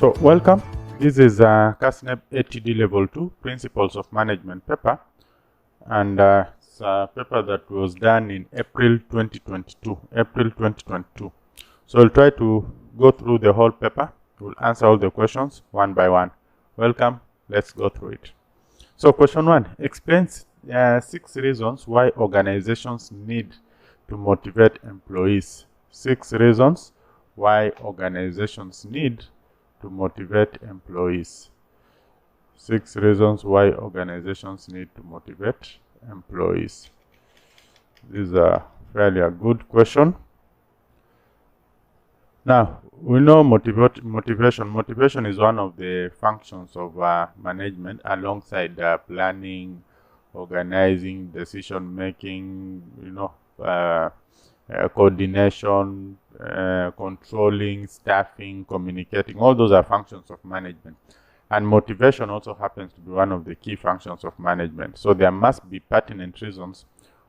So welcome. This is KASNEB ATD Level 2 Principles of Management paper, and it's a paper that was done in April 2022. So we'll try to go through the whole paper. We'll answer all the questions one by one. Welcome. Let's go through it. So question 1 explains 6 reasons why organizations need to motivate employees. 6 reasons why organizations need to motivate employees. 6 reasons why organizations need to motivate employees. This is a fairly good question. Now, we know motivation. Motivation is one of the functions of management, alongside planning, organizing, decision making, coordination, controlling, staffing, communicating. All those are functions of management, and motivation also happens to be one of the key functions of management. So there must be pertinent reasons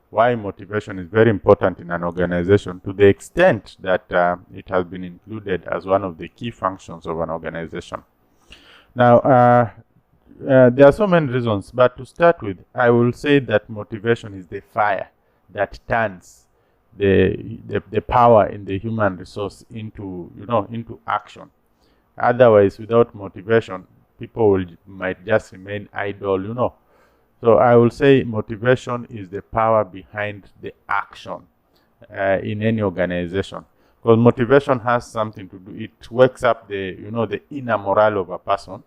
why motivation is very important in an organization, to the extent that it has been included as one of the key functions of an organization. Now, there are so many reasons, but to start with, I will say that motivation is the fire that turns the power in the human resource into action. Otherwise, without motivation, people might just remain idle. So I will say motivation is the power behind the action in any organization, because motivation has something to do. It wakes up the inner morale of a person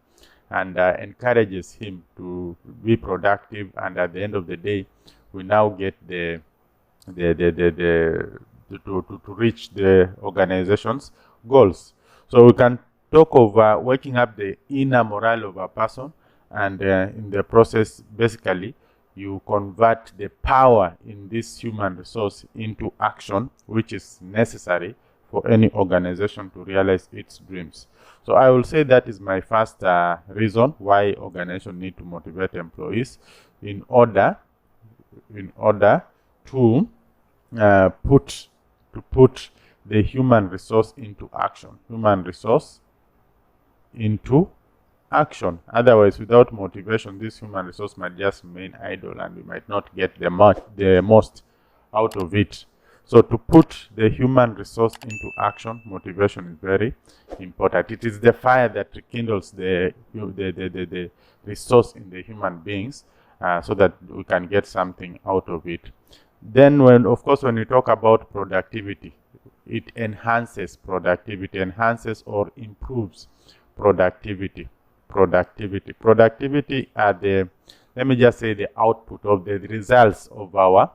and encourages him to be productive. And at the end of the day, we now get to reach the organization's goals. So we can talk of waking up the inner morale of a person, and in the process, basically, you convert the power in this human resource into action, which is necessary for any organization to realize its dreams. So I will say that is my first reason why organizations need to motivate employees, in order to put the human resource into action. Otherwise, without motivation, this human resource might just remain idle, and we might not get the most out of it. So to put the human resource into action, motivation is very important. It is the fire that rekindles the resource in the human beings, so that we can get something out of it. Then, when we talk about productivity, it enhances or improves productivity. Productivity are the output of the results of our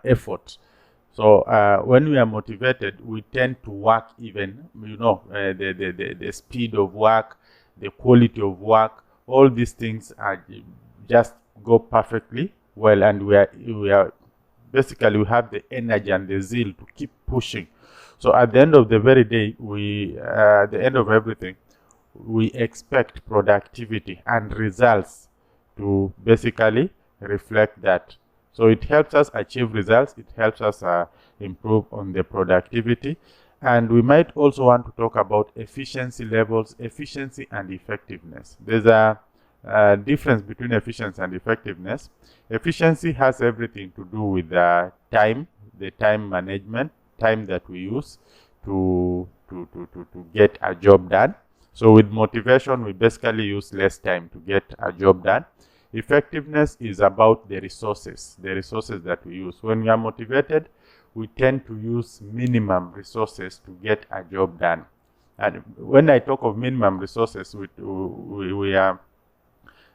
effort. So when we are motivated, we tend to work even, the speed of work, the quality of work, all these things are just go perfectly well, and we have the energy and the zeal to keep pushing. So at the end of the very day, at the end of everything, we expect productivity and results to basically reflect that. So it helps us achieve results. It helps us improve on the productivity. And we might also want to talk about efficiency levels, efficiency and effectiveness. There's a difference between efficiency and effectiveness. Efficiency has everything to do with the time management, time that we use to get a job done. So with motivation, we basically use less time to get a job done. Effectiveness is about the resources that we use. When we are motivated, we tend to use minimum resources to get a job done. And when I talk of minimum resources, we are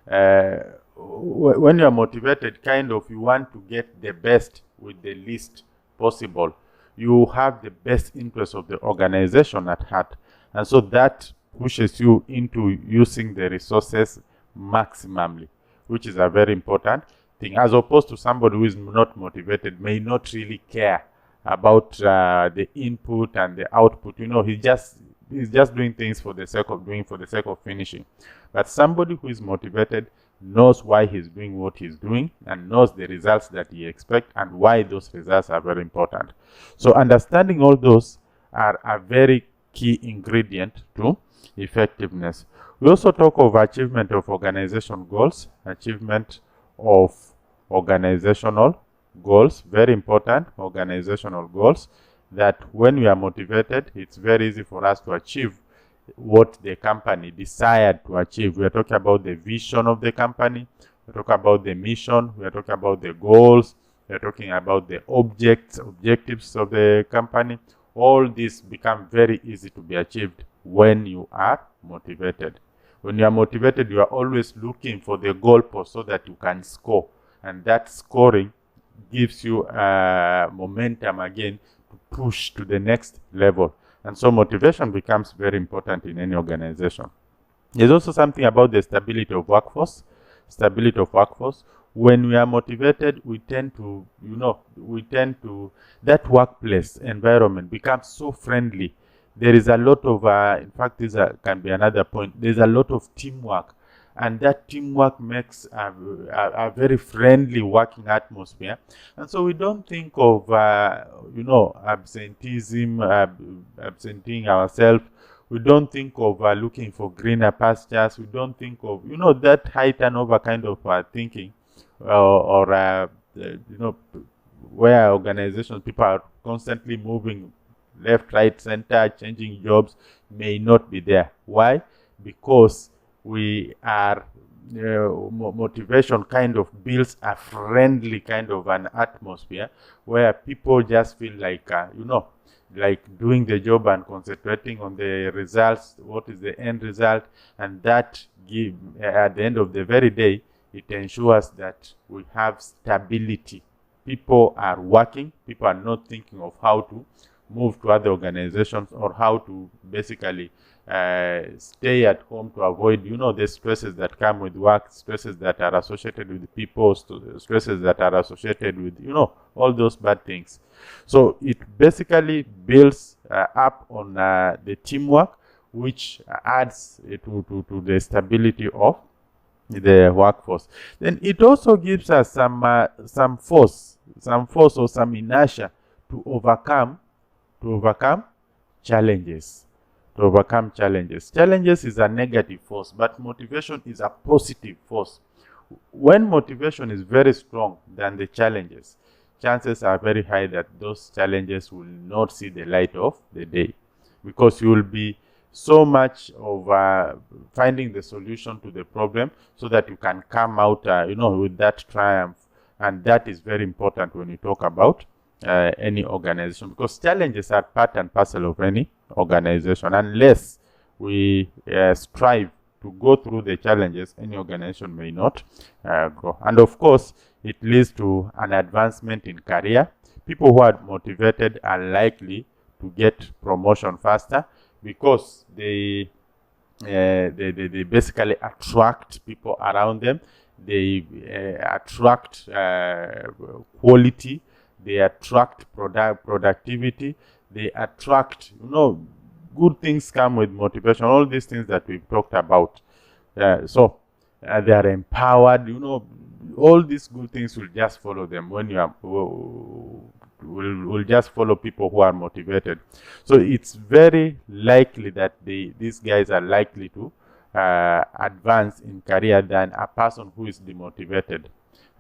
when you are motivated, you want to get the best with the least possible. You have the best interest of the organization at heart, and so that pushes you into using the resources maximally, which is a very important thing, as opposed to somebody who is not motivated, may not really care about the input and the output. He's just doing things for the sake of doing, for the sake of finishing. But somebody who is motivated knows why he's doing what he's doing, and knows the results that he expects and why those results are very important. So understanding all those are a very key ingredient to effectiveness. We also talk of achievement of organization goals, achievement of organizational goals, very important, organizational goals, that when we are motivated, it's very easy for us to achieve what the company desired to achieve. We are talking about the vision of the company, we are talking about the mission, we are talking about the goals, we are talking about the objectives of the company. All these become very easy to be achieved when you are motivated. When you are motivated, you are always looking for the goalpost so that you can score. And that scoring gives you momentum again to push to the next level. And so motivation becomes very important in any organization. There's also something about the stability of workforce. Stability of workforce. When we are motivated, we tend to, that workplace environment becomes so friendly. There is a lot of, in fact, this can be another point, there's a lot of teamwork. And that teamwork makes a very friendly working atmosphere. And so we don't think of, absenteeism, absenting ourselves. We don't think of looking for greener pastures. We don't think of, that high turnover kind of thinking, where organizations, people are constantly moving left, right, center, changing jobs, may not be there. Why? Because we are, motivation kind of builds a friendly kind of an atmosphere where people just feel like, like doing the job and concentrating on the results, what is the end result, and that give, at the end of the very day, it ensures that we have stability. People are working, people are not thinking of how to move to other organizations or how to basically stay at home to avoid, the stresses that come with work, stresses that are associated with people, stresses that are associated with, all those bad things. So it basically builds up on the teamwork, which adds to the stability of the workforce. Then it also gives us some force or some inertia to overcome challenges. Challenges is a negative force, but motivation is a positive force. When motivation is very strong than the challenges, chances are very high that those challenges will not see the light of the day, because you will be so much of finding the solution to the problem so that you can come out, with that triumph. And that is very important when you talk about any organization, because challenges are part and parcel of any organization. Unless we strive to go through the challenges, any organization may not grow. And of course, it leads to an advancement in career. People who are motivated are likely to get promotion faster, because they basically attract people around them. They attract quality. They attract productivity. They attract, good things come with motivation. All these things that we've talked about. So they are empowered. All these good things will just follow them when you are. Will just follow people who are motivated. So it's very likely that these guys are likely to advance in career than a person who is demotivated.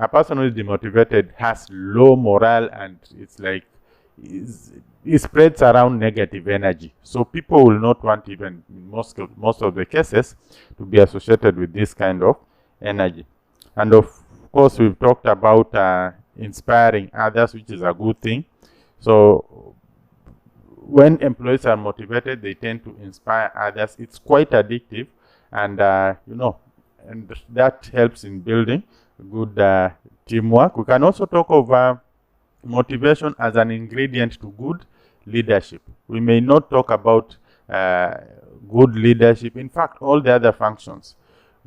A person who is demotivated has low morale, and it's like it spreads around negative energy. So people will not want, even in most of the cases, to be associated with this kind of energy. And of course, we've talked about inspiring others, which is a good thing. So when employees are motivated, they tend to inspire others. It's quite addictive, and and that helps in building good teamwork. We can also talk of motivation as an ingredient to good leadership. We may not talk about good leadership. In fact, all the other functions.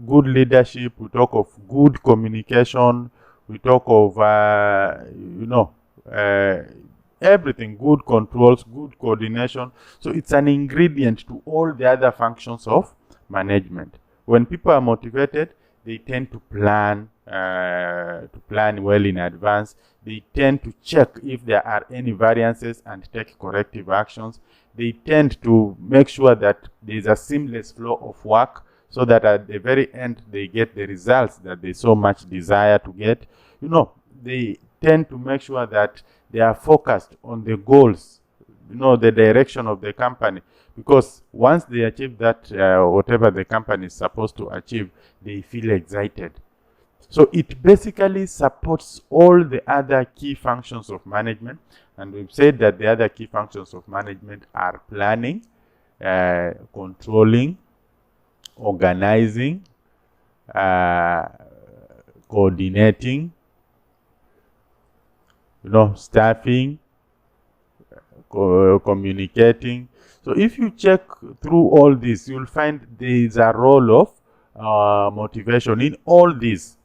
Good leadership, we talk of good communication, we talk of, everything, good controls, good coordination. So it's an ingredient to all the other functions of management. When people are motivated, they tend to plan well in advance. They tend to check if there are any variances and take corrective actions. They tend to make sure that there is a seamless flow of work, so that at the very end they get the results that they so much desire to get. You know, they tend to make sure that they are focused on the goals, you know, the direction of the company, because once they achieve that, whatever the company is supposed to achieve, they feel excited. So it basically supports all the other key functions of management, and we've said that the other key functions of management are planning, controlling, organizing, coordinating, you know, staffing, communicating. So if you check through all this, you'll find there is a role of motivation in all these.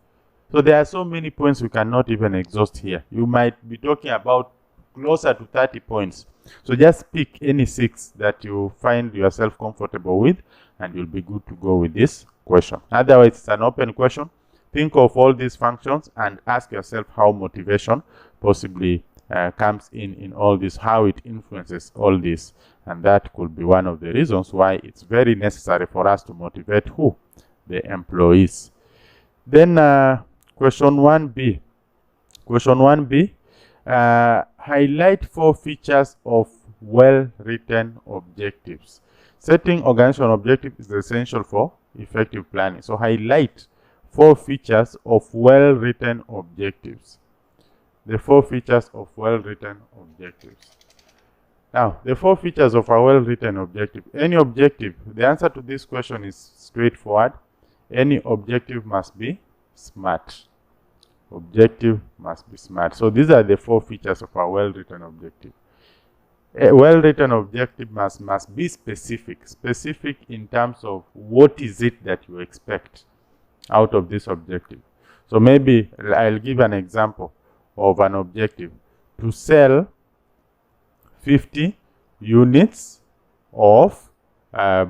So there are so many points we cannot even exhaust here. You might be talking about closer to 30 points. So just pick any 6 that you find yourself comfortable with, and you'll be good to go with this question. Otherwise, it's an open question. Think of all these functions and ask yourself how motivation possibly comes in all this, how it influences all this. And that could be one of the reasons why it's very necessary for us to motivate who? The employees. Then question 1B. Question 1B, highlight 4 features of well-written objectives. Setting organizational objectives is essential for effective planning. So highlight 4 features of well-written objectives. The 4 features of well-written objectives. Now, the 4 features of a well-written objective. Any objective, the answer to this question is straightforward. Any objective must be smart. Objective must be smart. So these are the 4 features of a well-written objective. A well-written objective must be specific. Specific in terms of what is it that you expect out of this objective. So maybe I'll give an example of an objective: to sell 50 units of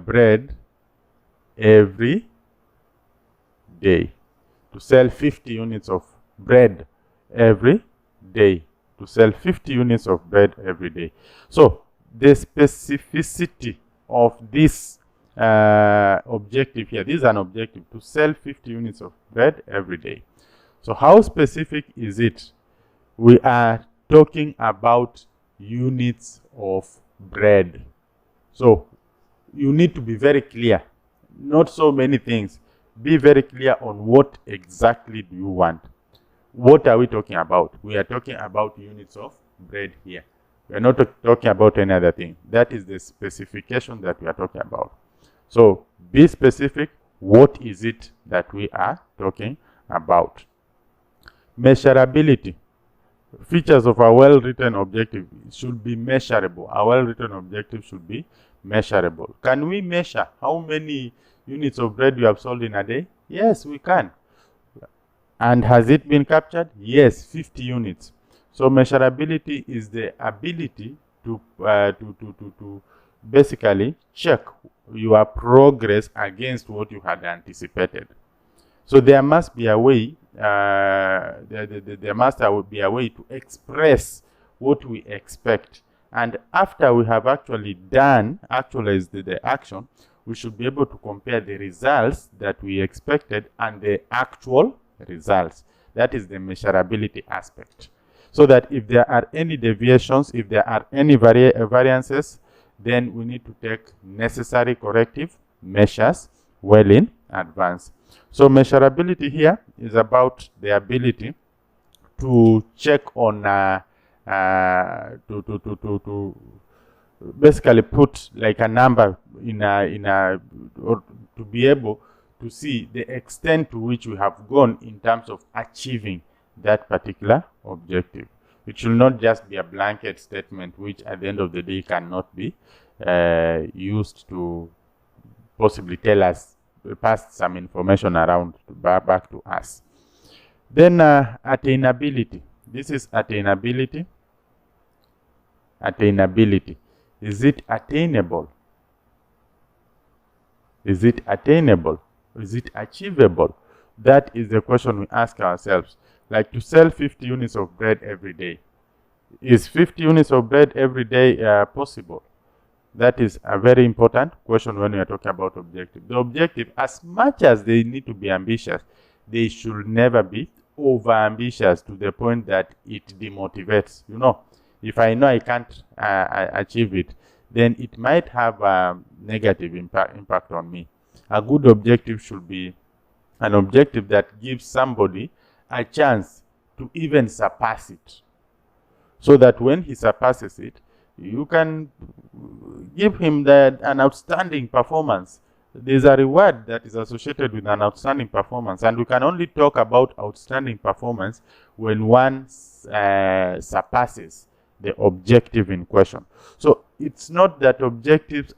bread every day. To sell 50 units of bread every day. To sell 50 units of bread every day. So the specificity of this objective here, this is an objective: to sell 50 units of bread every day. So how specific is it? We are talking about units of bread. So you need to be very clear. Not so many things. Be very clear on what exactly do you want. What are we talking about? We are talking about units of bread here. We are not talking about any other thing. That is the specification that we are talking about. So be specific. What is it that we are talking about? Measurability. Features of a well-written objective should be measurable. A well-written objective should be measurable. Can we measure how many units of bread you have sold in a day? Yes, we can. And has it been captured? Yes, 50 units. So measurability is the ability to basically check your progress against what you had anticipated. So there must be a way. There must be a way to express what we expect, and after we have actually actualized the action, we should be able to compare the results that we expected and the actual results. That is the measurability aspect. So that if there are any deviations, if there are any variances, then we need to take necessary corrective measures well in advance. So measurability here is about the ability to check on to basically put like a number or to be able to see the extent to which we have gone in terms of achieving that particular objective. It should not just be a blanket statement which at the end of the day cannot be used to possibly tell us, pass some information around back to us. Then attainability. This is attainability. Attainability. Is it attainable? Is it attainable? Is it achievable? That is the question we ask ourselves. like to sell 50 units of bread every day. Is 50 units of bread every day possible? That is a very important question when we are talking about objective. The objective, as much as they need to be ambitious, they should never be over ambitious to the point that it demotivates. You know, if I know I can't achieve it, then it might have a negative impact on me. A good objective should be an objective that gives somebody a chance to even surpass it, so that when he surpasses it, you can give him an outstanding performance. There's a reward that is associated with an outstanding performance, and we can only talk about outstanding performance when one surpasses the objective in question. So it's not that objectives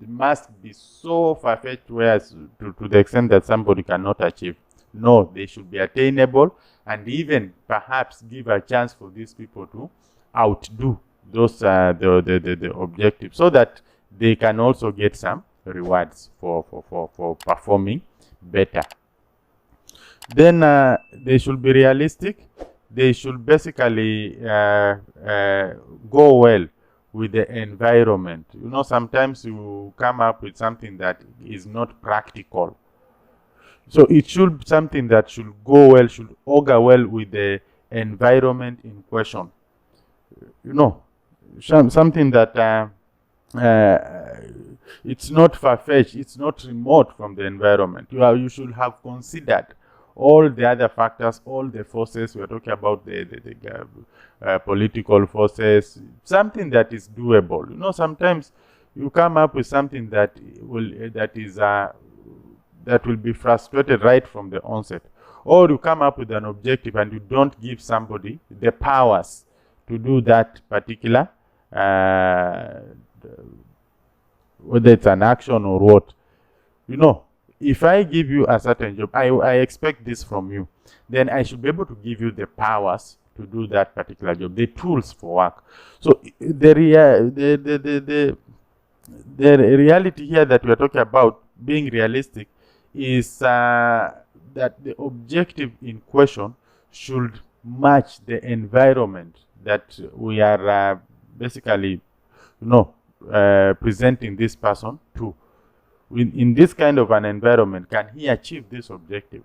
must be so far-fetched whereas to the extent that somebody cannot achieve. No, they should be attainable, and even perhaps give a chance for these people to outdo those the objectives, so that they can also get some rewards for performing better. Then they should be realistic. They should basically go well with the environment. You know, sometimes you come up with something that is not practical. So it should be something that should go well, should augur well with the environment in question. You know, something that it's not far-fetched, it's not remote from the environment. You should have considered all the other factors, all the forces. We're talking about the political forces, something that is doable. You know, sometimes you come up with something that will be frustrated right from the onset, or you come up with an objective and you don't give somebody the powers to do that particular, whether it's an action or what. You know, if I give you a certain job, I expect this from you, then I should be able to give you the powers to do that particular job, the tools for work. So the reality here that we are talking about, being realistic, is that the objective in question should match the environment that we are basically, you know, presenting this person to. In this kind of an environment, can he achieve this objective?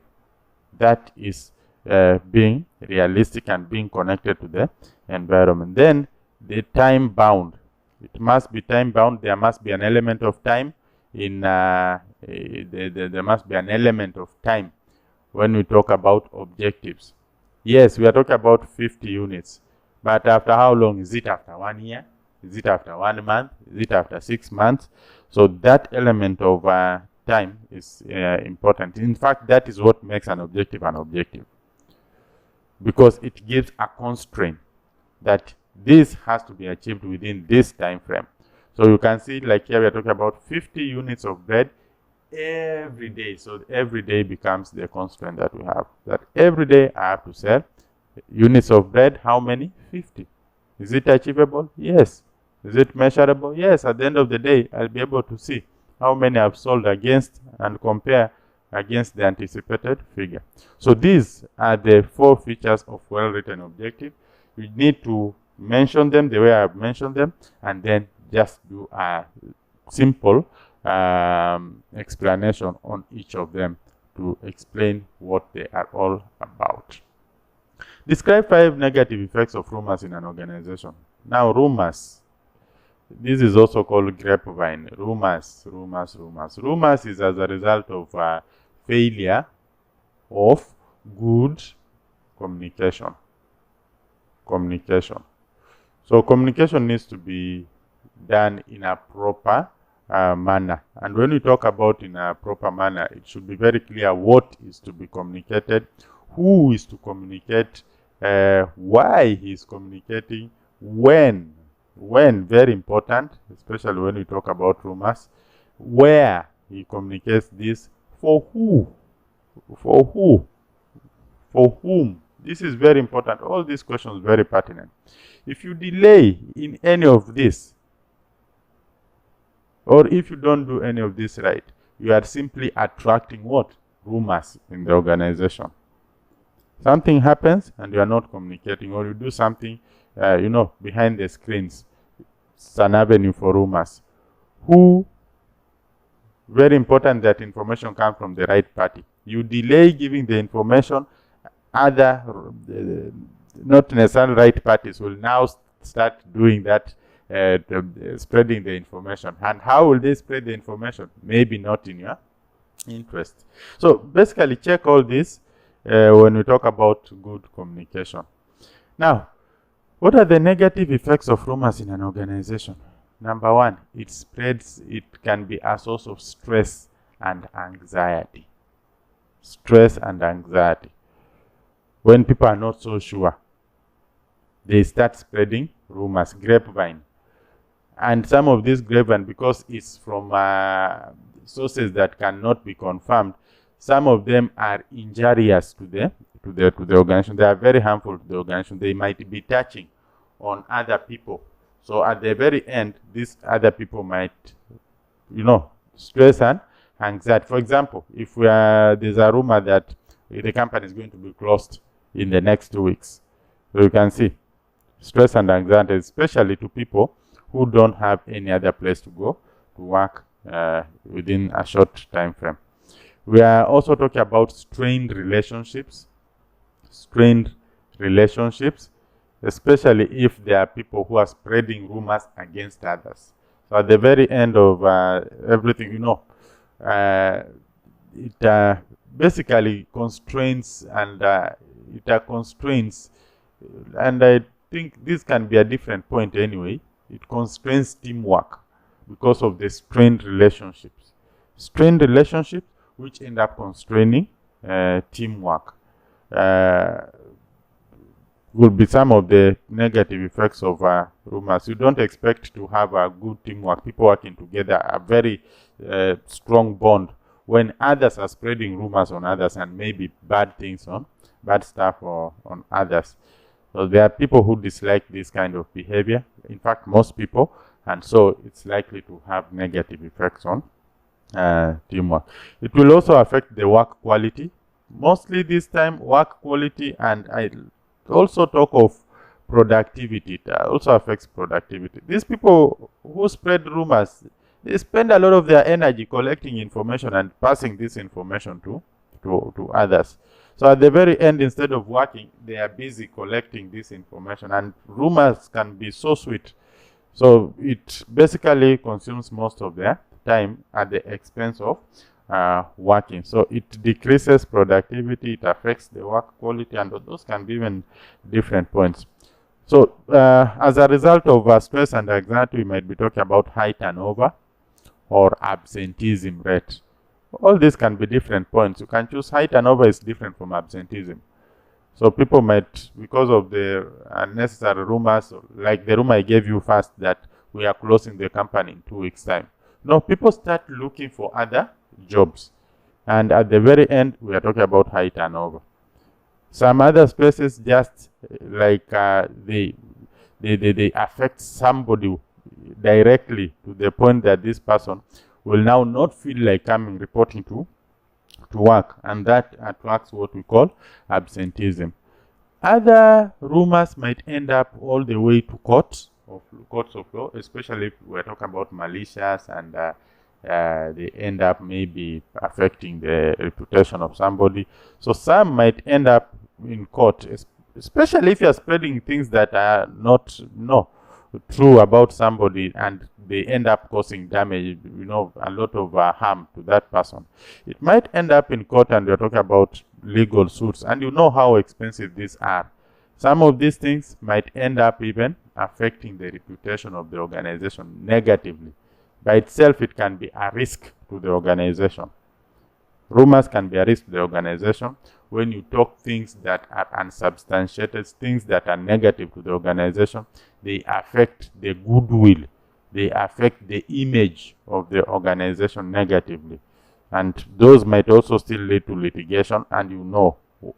That is being realistic and being connected to the environment. Then the time bound. It must be time bound. There must be an element of time in there must be an element of time when we talk about objectives. Yes, we are talking about 50 units, but after how long? Is it after 1 year? Is it after 1 month? Is it after 6 months? So that element of time is important. In fact, that is what makes an objective, because it gives a constraint that this has to be achieved within this time frame. So you can see, like here we are talking about 50 units of bread every day. So every day becomes the constraint that we have. That every day I have to sell units of bread. How many? 50. Is it achievable? Yes. Is it measurable? Yes. At the end of the day, I'll be able to see how many I've sold against and compare against the anticipated figure. So these are the 4 features of well-written objective. You need to mention them the way I've mentioned them, and then just do a simple explanation on each of them to explain what they are all about. Describe 5 negative effects of rumors in an organization. Now, rumors. This is also called grapevine. Rumors is as a result of failure of good communication. So communication needs to be done in a proper manner. And when we talk about in a proper manner, it should be very clear what is to be communicated, who is to communicate, why he is communicating, when, very important, especially when we talk about rumors, where he communicates this, for who, for whom. This is very important. All these questions are very pertinent. If you delay in any of this, or if you don't do any of this right, you are simply attracting what? Rumors in the organization. Something happens and you are not communicating, or you do something, behind the screens. It's an avenue for rumors. Very important that information comes from the right party. You delay giving the information, other not necessarily right parties will now start doing that, spreading the information. And how will they spread the information? Maybe not in your interest. So basically check all this when we talk about good communication. Now, what are the negative effects of rumors in an organization? Number one, it can be a source of stress and anxiety. Stress and anxiety. When people are not so sure, they start spreading rumors, grapevine. And some of this grapevine, because it's from sources that cannot be confirmed, some of them are injurious to the organization. They are very harmful to the organization. They might be touching on other people. So at the very end, these other people might, stress and anxiety. For example, if there's a rumor that the company is going to be closed in the next 2 weeks, so you can see stress and anxiety, especially to people who don't have any other place to go to work within a short time frame. We are also talking about strained relationships, especially if there are people who are spreading rumors against others. So at the very end of everything, it basically constrains, and and I think this can be a different point anyway. It constrains teamwork because of the strained relationships. Strained relationships which end up constraining teamwork. Will be some of the negative effects of rumors. You don't expect to have a good teamwork, people working together, a very strong bond, when others are spreading rumors on others and maybe bad stuff on others. So there are people who dislike this kind of behavior. In fact, most people, and so it's likely to have negative effects on teamwork. It will also affect the work quality. Mostly this time, work quality, and I also talk of productivity. It also affects productivity. These people who spread rumors, they spend a lot of their energy collecting information and passing this information to others. So at the very end, instead of working, they are busy collecting this information, and rumors can be so sweet. So it basically consumes most of their time at the expense of working. So it decreases productivity, it affects the work quality, and those can be even different points. So as a result of stress and anxiety, we might be talking about high turnover or absenteeism rate. All these can be different points. You can choose high turnover is different from absenteeism. So people might, because of the unnecessary rumors, like the rumor I gave you first that we are closing the company in 2 weeks' time. No, people start looking for other jobs. And at the very end, we are talking about high turnover. Some other stresses just like they affect somebody directly to the point that this person will now not feel like reporting to work, and that attracts what we call absenteeism. Other rumors might end up all the way to courts of law, especially if we're talking about malicious, and they end up maybe affecting the reputation of somebody. So some might end up in court, especially if you're spreading things that are not true about somebody, and they end up causing damage, a lot of harm to that person. It might end up in court, and we're talking about legal suits, and you know how expensive these are. Some of these things might end up even affecting the reputation of the organization negatively. By itself, it can be a risk to the organization. Rumors can be a risk to the organization when you talk things that are unsubstantiated, things that are negative to the organization. They affect the goodwill, they affect the image of the organization negatively, and those might also still lead to litigation, and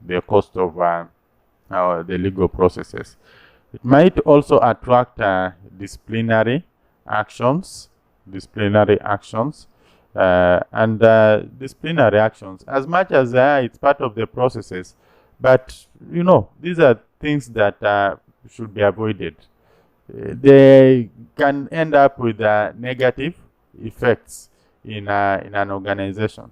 the cost of the legal processes. It might also attract disciplinary actions, and disciplinary actions, as much as it's part of the processes, But you know, these are things that should be avoided. They can end up with negative effects in an organization,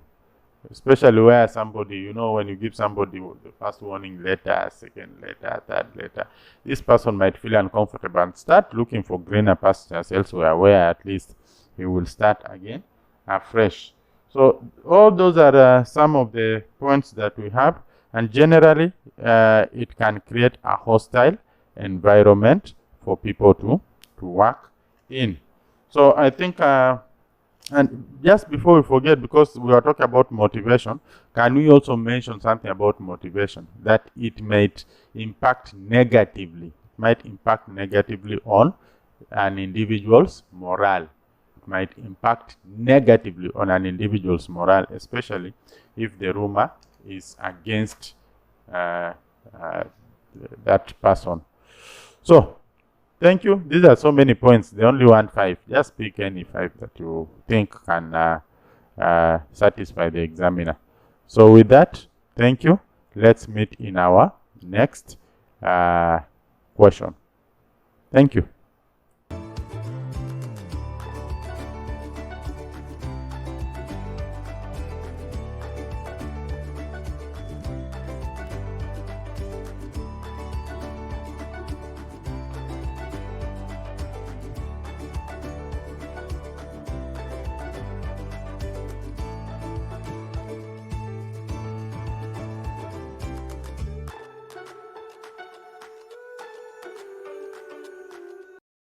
especially where somebody, you know, when you give somebody the first warning letter, second letter, third letter, this person might feel uncomfortable and start looking for greener pastures elsewhere, where at least he will start again afresh. So all those are some of the points that we have, and generally it can create a hostile environment for people to work in. So I think and just before we forget, because we are talking about motivation, can we also mention something about motivation, that it might impact negatively? It might impact negatively on an individual's morale. It might impact negatively on an individual's morale, especially if the rumor is against that person. So thank you. These are so many points. They only want 5. Just pick any 5 that you think can satisfy the examiner. So with that, thank you. Let's meet in our next question. Thank you.